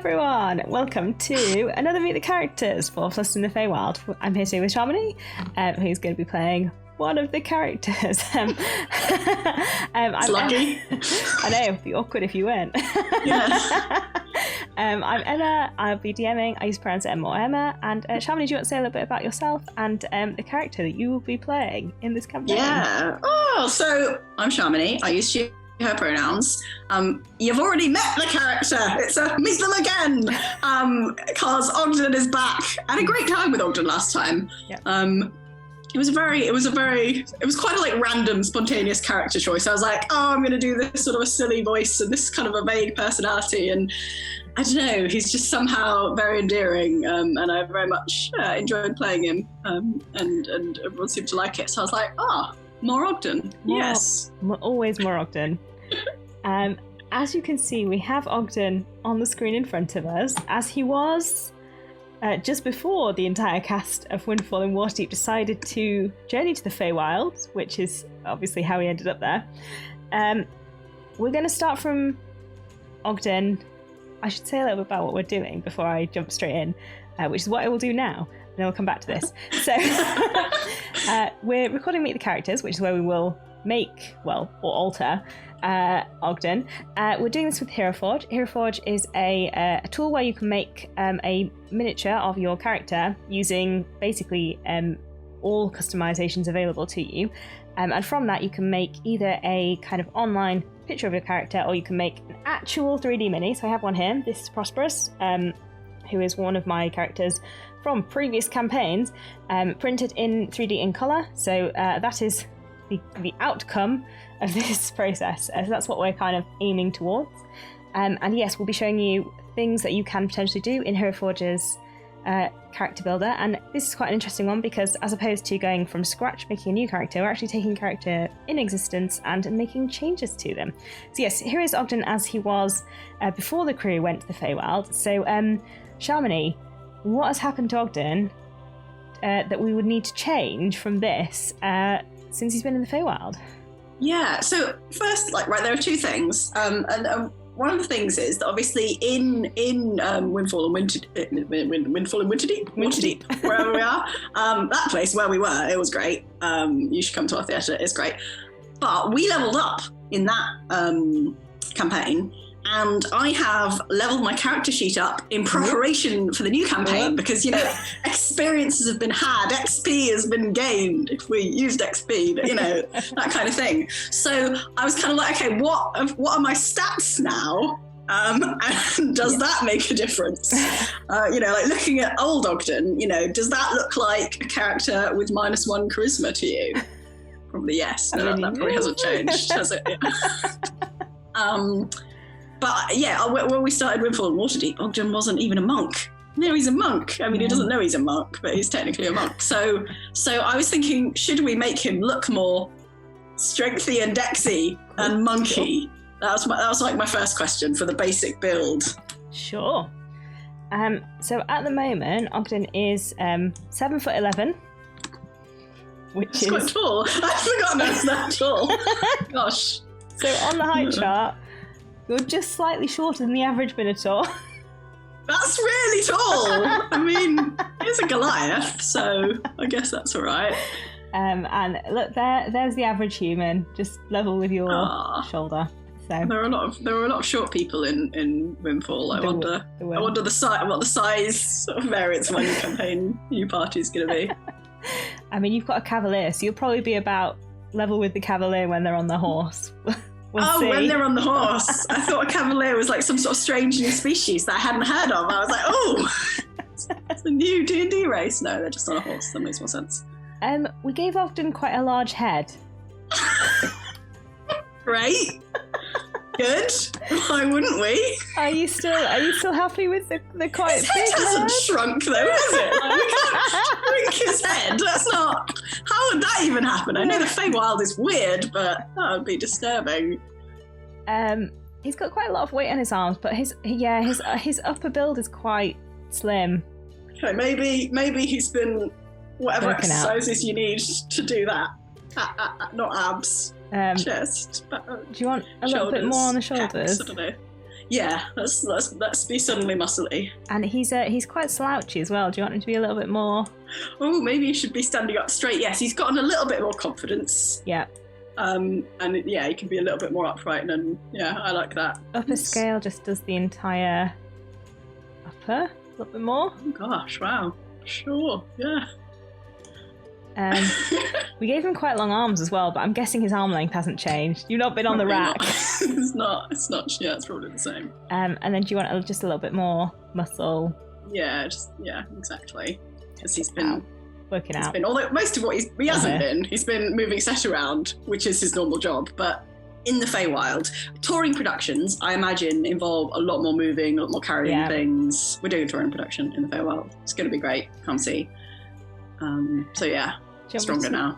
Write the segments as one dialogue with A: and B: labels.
A: everyone! Welcome to another Meet the Characters for Flustered in the Faewild. I'm here today with Shamini, who's going to be playing one of the characters.
B: It's lucky.
A: I know, it'd be awkward if you weren't.
B: Yeah.
A: I'm Emma, I'll be DMing, I use pronouns Emma or Emma, and Shamini, do you want to say a little bit about yourself and the character that you will be playing in this campaign?
B: Yeah. Oh, so I'm Shamini, I use she, her pronouns. You've already met the character. It's a meet them again. Because Ogden is back. I had a great time with Ogden last time.
A: Yep.
B: It was quite a like random, spontaneous character choice. I was like, oh, I'm going to do this sort of a silly voice and this kind of a vague personality, and I don't know, he's just somehow very endearing, and I very much enjoyed playing him, and everyone seemed to like it. So I was like, more Ogden. Yes.
A: Always more Ogden. As you can see, we have Ogden on the screen in front of us, as he was just before the entire cast of Windfall and Waterdeep decided to journey to the Faewild, which is obviously how he ended up there. We're going to start from Ogden. I should say a little bit about what we're doing before I jump straight in, which is what I will do now. And then we'll come back to this. So we're recording Meet the Characters, which is where we will make, or alter Ogden. We're doing this with HeroForge. HeroForge is a tool where you can make a miniature of your character using basically all customizations available to you. And from that you can make either a kind of online picture of your character, or you can make an actual 3D mini. So I have one here. This is Prosperous, who is one of my characters from previous campaigns, printed in 3D in colour. So that is the outcome of this process. So that's what we're kind of aiming towards. And yes, we'll be showing you things that you can potentially do in HeroForge's character builder. And this is quite an interesting one because as opposed to going from scratch making a new character, we're actually taking a character in existence and making changes to them. So yes, here is Ogden as he was before the crew went to the Faewild. So Shamini, what has happened to Ogden that we would need to change from this since he's been in the Feywild?
B: Yeah, so first, there are two things. And one of the things is that obviously in Windfall and Waterdeep, wherever we are, that place where we were, it was great. You should come to our theatre, it's great. But we leveled up in that campaign, and I have leveled my character sheet up in preparation for the new campaign because, experiences have been had, XP has been gained if we used XP, but, that kind of thing. So I was kind of like, okay, what are my stats now? And does that make a difference? Looking at old Ogden, does that look like a character with -1 charisma to you? Probably yes. No, that probably hasn't changed, has it? But yeah, when we started Windfall and Waterdeep, Ogden wasn't even a monk. No, he's a monk. I mean, he doesn't know he's a monk, but he's technically a monk. So I was thinking, should we make him look more strengthy and dexy and monkey? That was like my first question for the basic build.
A: Sure. So at the moment, Ogden is 7'11", which is
B: quite tall. I've forgotten I was that tall. Gosh.
A: So on the height chart, you're just slightly shorter than the average Minotaur.
B: That's really tall. I mean, he's a Goliath, so I guess that's all right.
A: And look, there's the average human, just level with your shoulder. So
B: there were a lot of short people in Windfall. I wonder what the size sort of variance of my new campaign, new party is going to be.
A: I mean, you've got a cavalier, so you'll probably be about level with the cavalier when they're on the horse. We'll see.
B: When they're on the horse. I thought a cavalier was like some sort of strange new species that I hadn't heard of. I was like, it's a new D&D race. No, they're just on a horse. That makes more sense.
A: We gave Ogden quite a large head.
B: Great. Good. Why wouldn't we?
A: Are you still happy with the quite
B: his
A: big
B: head hasn't shrunk though, has it? We can't shrink his head. That's not. How would that even happen? I know the Feywild is weird, but that would be disturbing.
A: He's got quite a lot of weight on his arms, but his upper build is quite slim.
B: Okay, maybe he's been whatever
A: working
B: exercises
A: out.
B: You need to do that. Not abs. Chest.
A: Do you want a little bit more on the shoulders?
B: Pecs, I don't know. Yeah, let's be suddenly muscly.
A: And he's quite slouchy as well. Do you want him to be a little bit more?
B: Oh, maybe he should be standing up straight. Yes, he's gotten a little bit more confidence.
A: Yeah.
B: And yeah, he can be a little bit more upright, and yeah, I like that.
A: Upper scale just does the entire upper a little bit more.
B: Oh gosh, wow. Sure, yeah.
A: We gave him quite long arms as well, but I'm guessing his arm length hasn't changed. You've not been on the rack.
B: It's not. Yeah, it's probably the same.
A: And then do you want just a little bit more muscle?
B: Yeah, exactly. Because he's been
A: working out.
B: Although most of what he hasn't been. He's been moving set around, which is his normal job. But in the Faewild, touring productions, I imagine, involve a lot more moving, a lot more carrying things. We're doing a touring production in the Faewild. It's going to be great. Come see. So yeah, stronger now.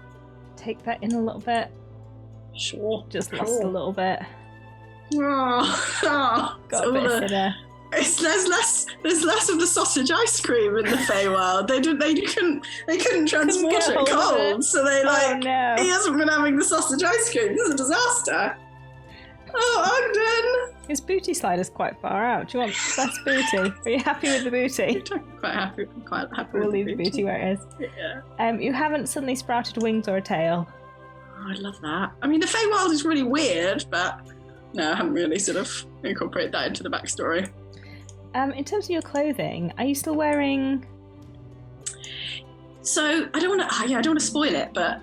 A: Take that in a little bit.
B: Sure.
A: Just lost a little bit.
B: Got
A: a bit of thinner.
B: There's less of the sausage ice cream in the Feywild. They couldn't transport it cold, so they he hasn't been having the sausage ice cream. This is a disaster. Oh, Ogden!
A: His booty slider's quite far out. Do you want less booty? Are you happy with the booty?
B: I'm quite happy.
A: We'll leave the booty where it is.
B: Yeah.
A: You haven't suddenly sprouted wings or a tail.
B: Oh, I'd love that. I mean, the Feywild is really weird, but no, I haven't really sort of incorporated that into the backstory.
A: In terms of your clothing, are you still wearing?
B: So I don't want to spoil it, but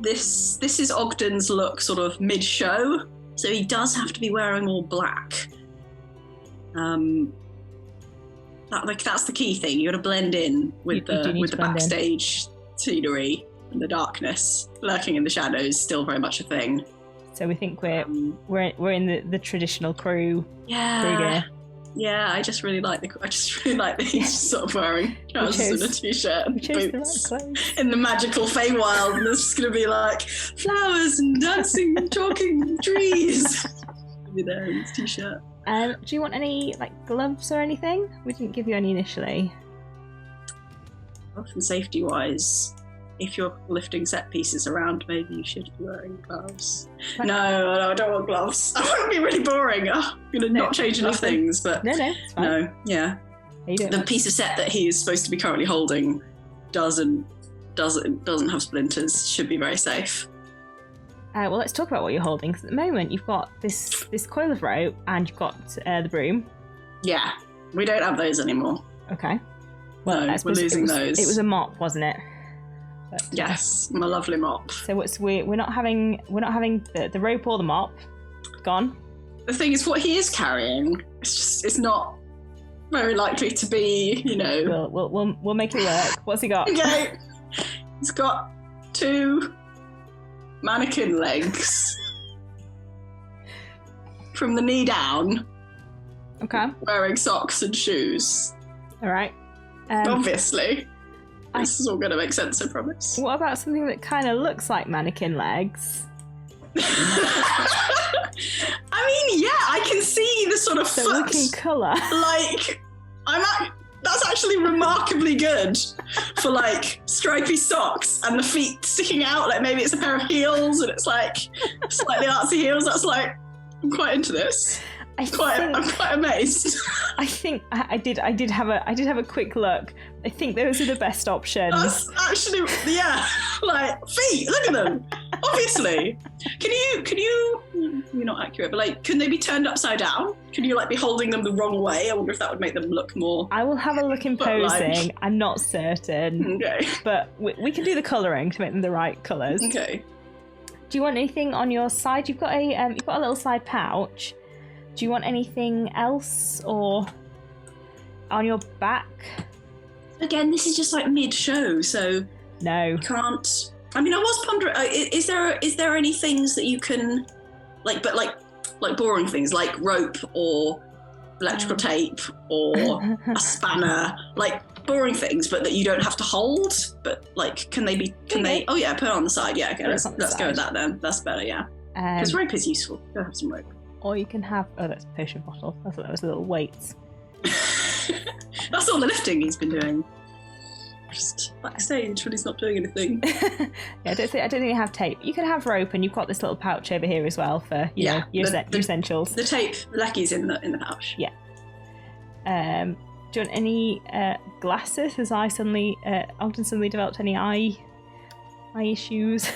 B: this is Ogden's look, sort of mid-show. So he does have to be wearing all black. That's the key thing. You got to blend in with the backstage scenery and the darkness. Lurking in the shadows, still very much a thing.
A: So we think we're in the traditional crew gear.
B: Yeah, I just really like that he's sort of wearing trousers and a t-shirt and boots
A: the right clothes.
B: In the magical Feywild, and there's just going to be like flowers and dancing, talking trees. Be there in his t-shirt.
A: Do you want any gloves or anything? We didn't give you any initially.
B: Health and safety-wise, if you're lifting set pieces around, maybe you should be wearing gloves. No, I don't want gloves. That would be really boring. I'm going to not change enough things, but
A: no, it's fine.
B: No, yeah. The piece of set that he is supposed to be currently holding doesn't have splinters. Should be very safe.
A: Well, let's talk about what you're holding. Because at the moment, you've got this coil of rope and you've got the broom.
B: Yeah, we don't have those anymore.
A: Okay. Well,
B: no, we're losing those.
A: It was a mop, wasn't it? But,
B: yes, my lovely mop.
A: So we're not having the rope or the mop. Gone.
B: The thing is, what he is carrying, it's not very likely to be,
A: We'll make it work. What's he got?
B: Okay, he's got 2 mannequin legs from the knee down.
A: Okay.
B: Wearing socks and shoes.
A: All right.
B: Obviously. This is all going to make sense, I promise.
A: What about something that kind of looks like mannequin legs?
B: I mean, yeah, I can see the sort of foot.
A: Looking colour.
B: That's actually remarkably good for stripy socks and the feet sticking out. Maybe it's a pair of heels and it's slightly artsy heels. That's I'm quite into this. I'm quite amazed.
A: I think I did have a quick look. I think those are the best options.
B: That's actually, yeah, feet. Look at them. Obviously, can you? You're not accurate, but can they be turned upside down? Can you be holding them the wrong way? I wonder if that would make them look more.
A: I will have a look in posing. I'm not certain.
B: Okay.
A: But we can do the colouring to make them the right colours.
B: Okay.
A: Do you want anything on your side? You've got a little side pouch. Do you want anything else or on your back?
B: Again, this is just mid-show, so
A: no,
B: can't. I mean, I was pondering. Is there any things that you can, but boring things like rope or electrical tape or a spanner, boring things, but that you don't have to hold. But can they be? Can they? Oh yeah, put it on the side. Yeah, okay. Let's go with that then. That's better. Yeah, because rope is useful. Go have some rope.
A: Or you can have... Oh, that's a potion bottle. I thought that was little weights.
B: That's all the lifting he's been doing. just backstage when he's not doing anything.
A: Yeah, I don't think you have tape. You can have rope, and you've got this little pouch over here as well for your essentials.
B: The tape, the Lecky's in the pouch.
A: Yeah. Do you want any glasses? Has Ogden suddenly developed any eye issues?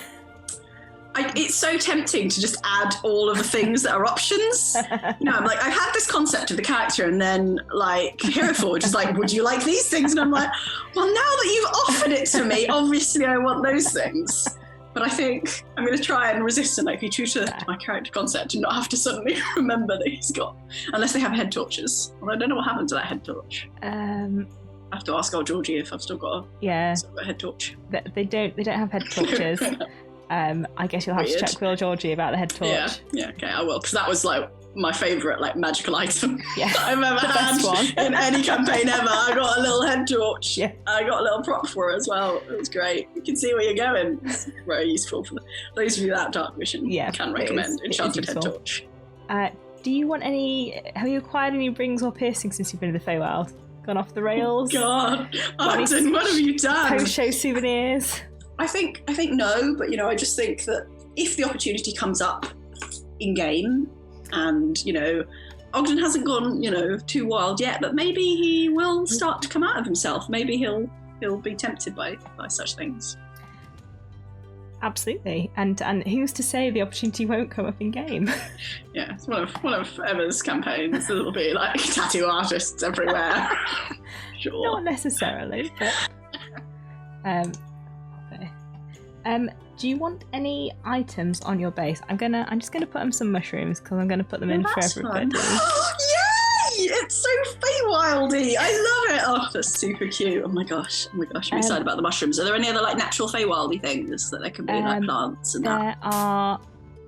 B: It's so tempting to just add all of the things that are options. I'm like, I've had this concept of the character, and then like Hereford is like, would you like these things? And I'm like, well, now that you've offered it to me, obviously I want those things. But I think I'm going to try and resist and like be true to my character concept and not have to suddenly remember that he's got, unless they have head torches. Well, I don't know what happened to that head torch. I have to ask old Georgie if I've still got a head torch.
A: They don't have head torches. I guess you'll have to check with Georgie about the head torch.
B: Yeah, okay, I will, because that was like my favourite like magical item that I've ever had in any campaign ever. I got a little head torch. Yeah. I got a little prop for it as well. It was great. You can see where you're going. It's very useful for those of you that have dark vision. Yeah, can recommend Enchanted Head Torch.
A: Do you want any? Have you acquired any rings or piercings since you've been in the Faewild? Gone off the rails?
B: Oh God, Ogden, what have you done?
A: Post-show souvenirs.
B: I think no, but I just think that if the opportunity comes up in game, and Ogden hasn't gone too wild yet, but maybe he will start to come out of himself. Maybe he'll be tempted by such things.
A: Absolutely, and who's to say the opportunity won't come up in game?
B: Yeah, it's one of Emma's campaigns. There'll be like tattoo artists everywhere. Sure,
A: not necessarily, but. Do you want any items on your base? I'm just gonna put them some mushrooms because I'm gonna put them in for everybody.
B: Yay! It's so Faewildy. I love it. Oh, that's super cute. Oh my gosh. I'm excited about the mushrooms. Are there any other like natural Faewildy things that there can be like plants and
A: that? There are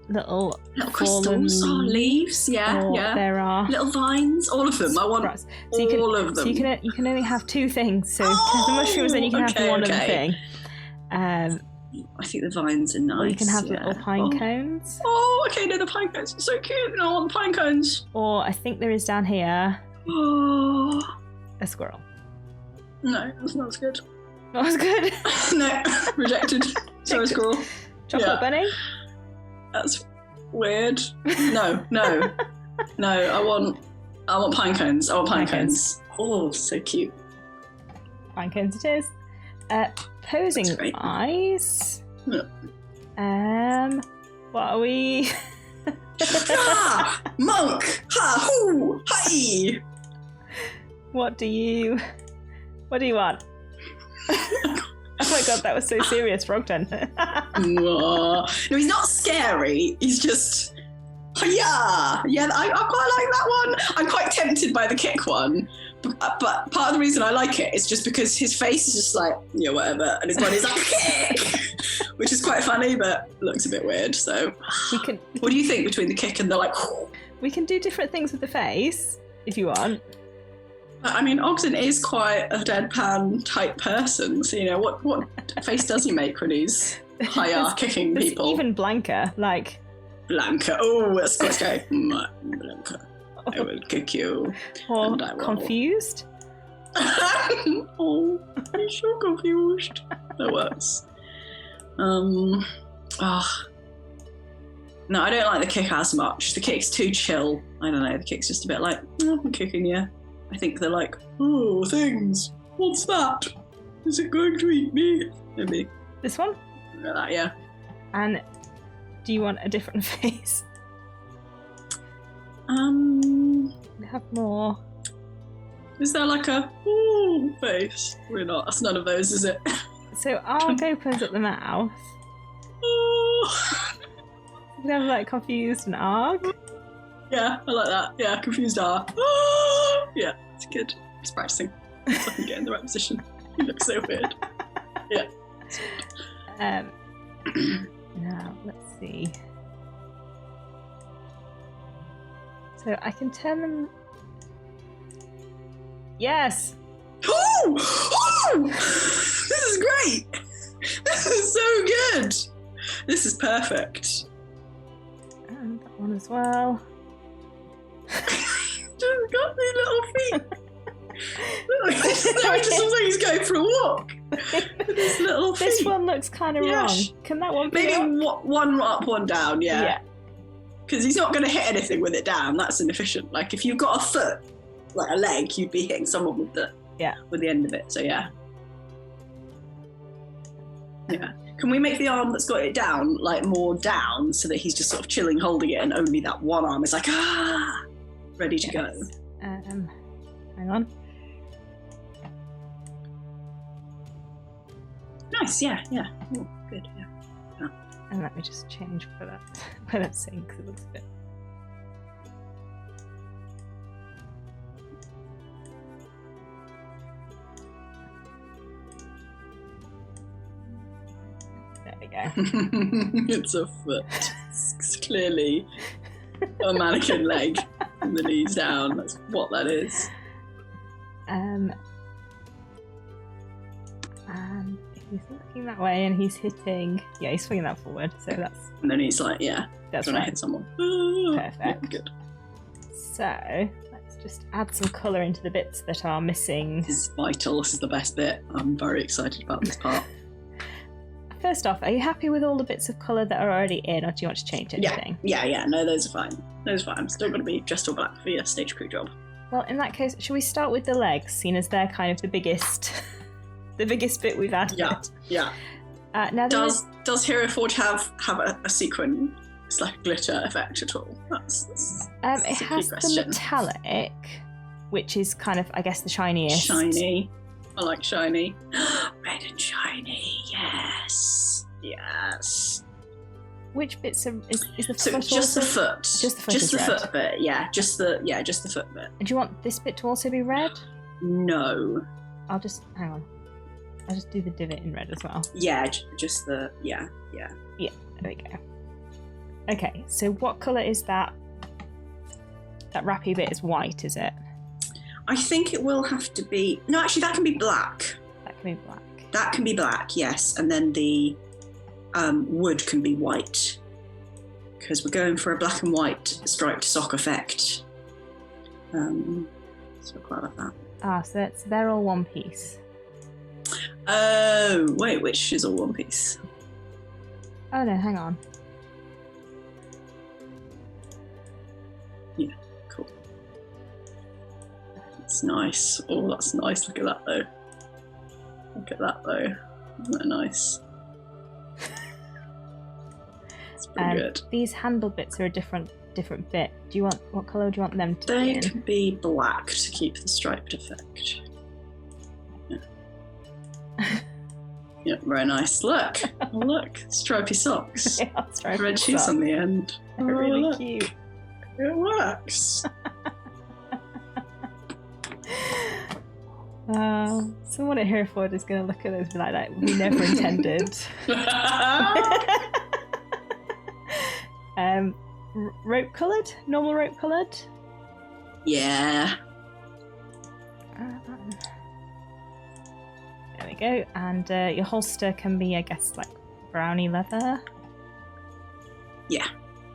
A: little
B: crystals, leaves. Yeah.
A: There are
B: little vines. All of them. I want all of them.
A: So you can only have two things. So you can have the mushrooms, and you can have the one other thing.
B: I think the vines are nice.
A: Or you can have little pine cones.
B: Oh, okay, no, the pine cones are so cute. No, I want the pine cones.
A: Or I think there is down here a squirrel.
B: No, that's not as good.
A: Not as good?
B: No, rejected. Sorry, squirrel.
A: Chocolate bunny?
B: That's weird. No. No, I want pine cones. I want pine cones. Oh, so cute.
A: Pine cones it is. Posing eyes.
B: Yeah.
A: What are we?
B: Monk! Ha! Hoo! Hi!
A: What do you want? Oh my God, that was so serious for Ogden.
B: No, he's not scary. He's just... Yeah, I quite like that one. I'm quite tempted by the kick one. But part of the reason I like it is just because his face is just like, whatever, and his body's like, kick! Which is quite funny, but looks a bit weird, so... What do you think between the kick and the like...
A: We can do different things with the face, if you want.
B: I mean, Ogden is quite a deadpan type person, so, what face does he make when he's kicking people?
A: Even Blanca, like...
B: Blanca, oh, that's quite scary. Blanca. I will kick you.
A: Or confused?
B: Oh, I'm so confused. That works. No, I don't like the kick as much. The kick's too chill. I don't know, the kick's just a bit like, I'm kicking you. I think they're like, oh, things. What's that? Is it going to eat me? Maybe.
A: This one?
B: Like that, yeah.
A: And do you want a different face? We have more.
B: Is there like a face? We're not. That's none of those, is it?
A: So Arg opens at the mouth. You can have like confused and Arg.
B: Yeah, I like that. Yeah, confused Arg. Yeah, it's good. Just practicing. So I can get in the right position. You look so weird. Yeah.
A: Now let's see. So I can turn them. Yes!
B: Oh! This is great! This is so good! This is perfect.
A: And that one as well.
B: Just got these little feet. It just looks like he's going for a walk. little
A: This
B: feet.
A: one looks kind of wrong. Can that one be
B: Maybe
A: up?
B: one up, one down,
A: Yeah.
B: Because he's not going to hit anything with it down. That's inefficient. Like, if you've got a foot, like a leg, you'd be hitting someone with the end of it. So, yeah. Yeah. Can we make the arm that's got it down, like, more down so that he's just sort of chilling, holding it, and only that one arm is like, ready to go?
A: Hang on.
B: Nice, yeah. Oh, good, yeah.
A: And let me just change for that where that's saying, because it looks a bit. There we go.
B: It's a foot. It's clearly a mannequin leg from the knees down. That's what that is.
A: And he's looking that way and he's hitting. Yeah, he's swinging that forward. So that's.
B: And then he's like,
A: That's
B: when
A: right.
B: I hit someone.
A: Perfect.
B: Yeah, good.
A: So let's just add some colour into the bits that are missing.
B: This is vital. This is the best bit. I'm very excited about this part.
A: First off, are you happy with all the bits of colour that are already in, or do you want to change anything?
B: Yeah. No, those are fine. Those are fine. I'm still going to be dressed all black for your stage crew job.
A: Well, in that case, should we start with the legs, seeing as they're kind of the biggest, the biggest bit we've added?
B: Yeah.
A: Now
B: Does Hero Forge have a sequin? It's like a glitter effect at all? That's
A: it
B: a key
A: has
B: question.
A: the metallic, which is kind of, I guess, the shiniest.
B: Shiny. I like shiny. Red and shiny. Yes.
A: Which bits is the
B: So
A: foot
B: just
A: also?
B: the foot.
A: Just the foot
B: Just
A: is
B: the
A: red.
B: foot bit. Yeah. Just the foot bit.
A: And do you want this bit to also be red?
B: No.
A: I'll just hang on. I'll just do the divot in red as well.
B: Yeah. Just the yeah.
A: Yeah, there we go. Okay, so what colour is that? That wrappy bit is white, is it?
B: I think it will have to be. No, actually, that can be black.
A: That can be black.
B: That can be black. Yes, and then the wood can be white because we're going for a black and white striped sock effect. So I quite like that.
A: Ah, so they're all one piece.
B: Oh, wait, which is all one piece?
A: Oh no, hang on.
B: Yeah, cool. That's nice. Oh, that's nice. Look at that, though. Look at that, though. Isn't that nice? It's pretty good.
A: These handle bits are a different bit. What colour do you want them to be
B: They
A: in?
B: can be black to keep the striped effect. Yeah, very nice. Look, oh, look, stripy socks.
A: They are striped
B: Red shoes
A: socks.
B: on the end.
A: They're really
B: look.
A: cute.
B: It works.
A: Someone at Hereford is going to look at this and be like, that we never intended. Rope coloured? Normal rope coloured?
B: Yeah.
A: There we go. And your holster can be, I guess, like browny leather?
B: Yeah.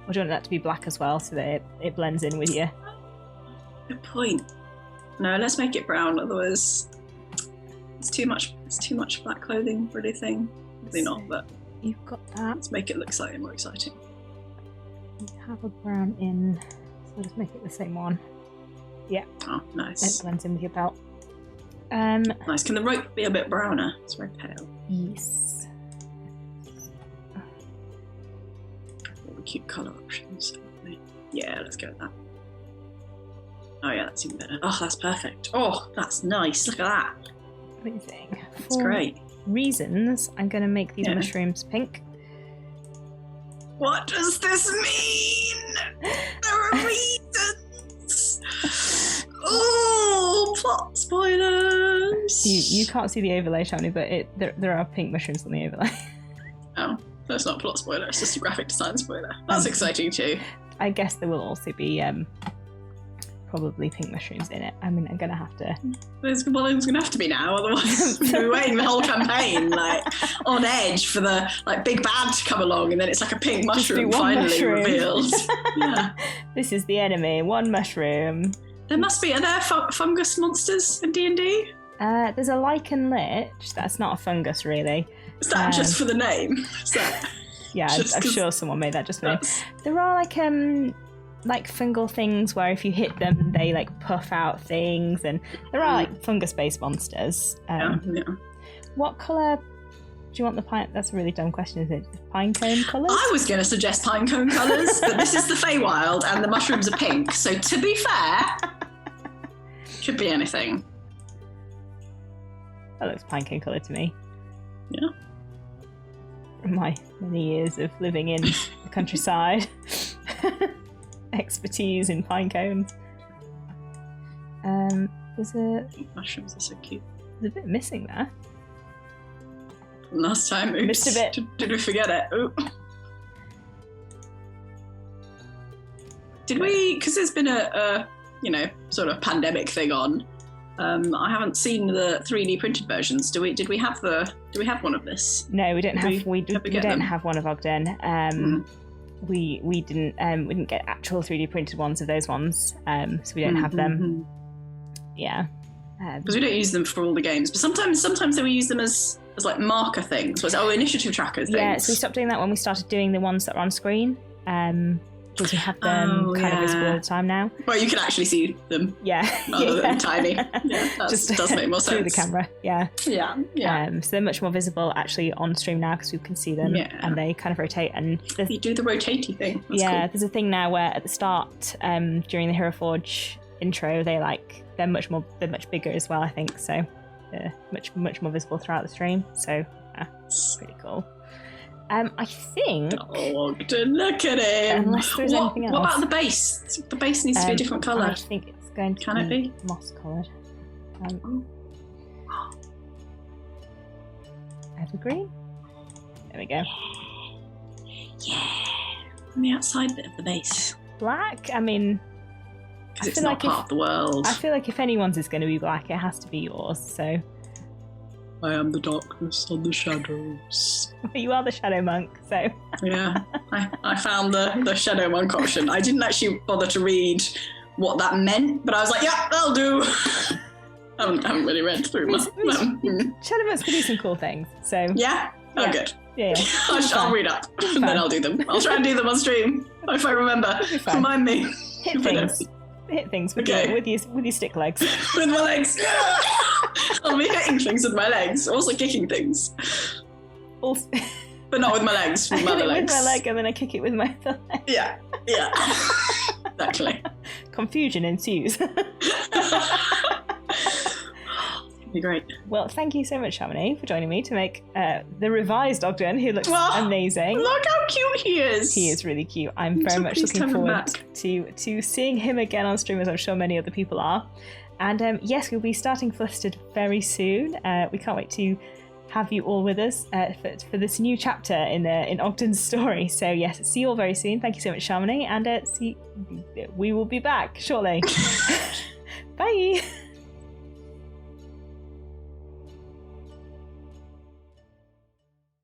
A: Or do you want that to be black as well so that it blends in with you?
B: Good point. No, let's make it brown. Otherwise, it's too much. It's too much black clothing for anything. Probably not, but
A: You've got that.
B: let's make it look slightly more exciting.
A: You have a brown in. So we'll just make it the same one.
B: Oh,
A: It
B: nice.
A: blends in with your belt.
B: Nice. Can the rope be a bit browner? It's very pale.
A: Yes.
B: All the cute colour options. Yeah, let's go with that. Oh yeah, that's even better. Oh, that's perfect. Oh, that's nice. Look at that.
A: Amazing.
B: It's great.
A: Reasons, I'm going to make these
B: Yeah.
A: mushrooms pink.
B: What does this mean? There are reasons. Oh, plot spoilers.
A: You can't see the overlay, Shamini, but there are pink mushrooms on the overlay.
B: Oh, that's not a plot spoiler. It's just a graphic design spoiler. That's exciting too.
A: I guess there will also be probably pink mushrooms in it. I mean, I'm going to have to...
B: There's going to have to be now, otherwise we're waiting the whole campaign like on edge for the big bad to come along, and then it's like a pink
A: Just be
B: mushroom
A: one
B: finally
A: mushroom.
B: revealed. Yeah.
A: This is the enemy, one mushroom.
B: There must be. Are there fungus monsters in D&D?
A: There's a lichen lich. That's not a fungus, really.
B: Is that just for the name? Is that
A: yeah, I'm sure someone made that just for me. There are like fungal things where if you hit them, they like puff out things, and there are like fungus-based monsters.
B: Yeah.
A: What colour do you want the pine? That's a really dumb question, is it? Pine cone colours?
B: I was going to suggest pine cone colours, but this is the Faewild, and the mushrooms are pink. So to be fair, could be anything.
A: That looks pine cone colour to me.
B: Yeah.
A: From my many years of living in the countryside. Expertise in pine cones.
B: Mushrooms are so cute.
A: There's a bit missing there.
B: Last time, oops.
A: Missed a bit.
B: Did we forget it? Ooh. Did we? Because there's been a sort of pandemic thing on. I haven't seen the 3D printed versions. Do we have one of this?
A: No, we don't have. We don't have one of Ogden. We didn't get actual 3D printed ones of those ones, so we don't have them. Yeah,
B: because we don't use them for all the games. But sometimes we use them as like marker things. So initiative tracker things. Yeah,
A: so we stopped doing that when we started doing the ones that are on screen. Because we have them kind of visible all the time now.
B: Well, you can actually see them.
A: Yeah.
B: Rather than tiny. Yeah, that does make more sense.
A: Through the camera, yeah.
B: Yeah.
A: So they're much more visible actually on stream now because we can see them and they kind of rotate. And
B: you do the rotatey thing. That's cool.
A: There's a thing now where at the start, during the Hero Forge intro, they're much bigger as well, I think. So they're much more visible throughout the stream. So it's pretty cool. I think.
B: Oh, Ogden, look at him!
A: Unless there's anything else.
B: What about the base? The base needs to be a different colour.
A: I think it's going to be moss coloured. Evergreen? There we go.
B: Yeah. On the outside bit of the base.
A: Black? I mean.
B: Because it's not part of the world.
A: I feel like if anyone's is going to be black, it has to be yours, so.
B: I am the darkness and the shadows.
A: You are the Shadow Monk, so.
B: Yeah, I found the Shadow Monk option. I didn't actually bother to read what that meant, but I was like, yeah, that'll do. I haven't really read through much.
A: Shadow Monks can do some cool things, so.
B: Yeah? Oh, good.
A: Yeah.
B: I'll read up, and then I'll do them. I'll try and do them on stream, if I remember. Remind me.
A: Hit things with your stick legs.
B: With my legs. I'll be hitting things with my legs. Also kicking things.
A: Also,
B: but not with my legs. With my other legs.
A: With my leg and then I kick it with my other leg.
B: Yeah. Exactly.
A: Confusion ensues.
B: Be great.
A: Well, thank you so much, Shamini, for joining me to make the revised Ogden, who looks amazing.
B: Look how cute he is.
A: He is really cute. I'm very much looking forward to seeing him again on stream, as I'm sure many other people are. And yes, we'll be starting Flustered very soon. We can't wait to have you all with us for this new chapter in Ogden's story. So yes, see you all very soon. Thank you so much, Shamini, and we will be back shortly. Bye.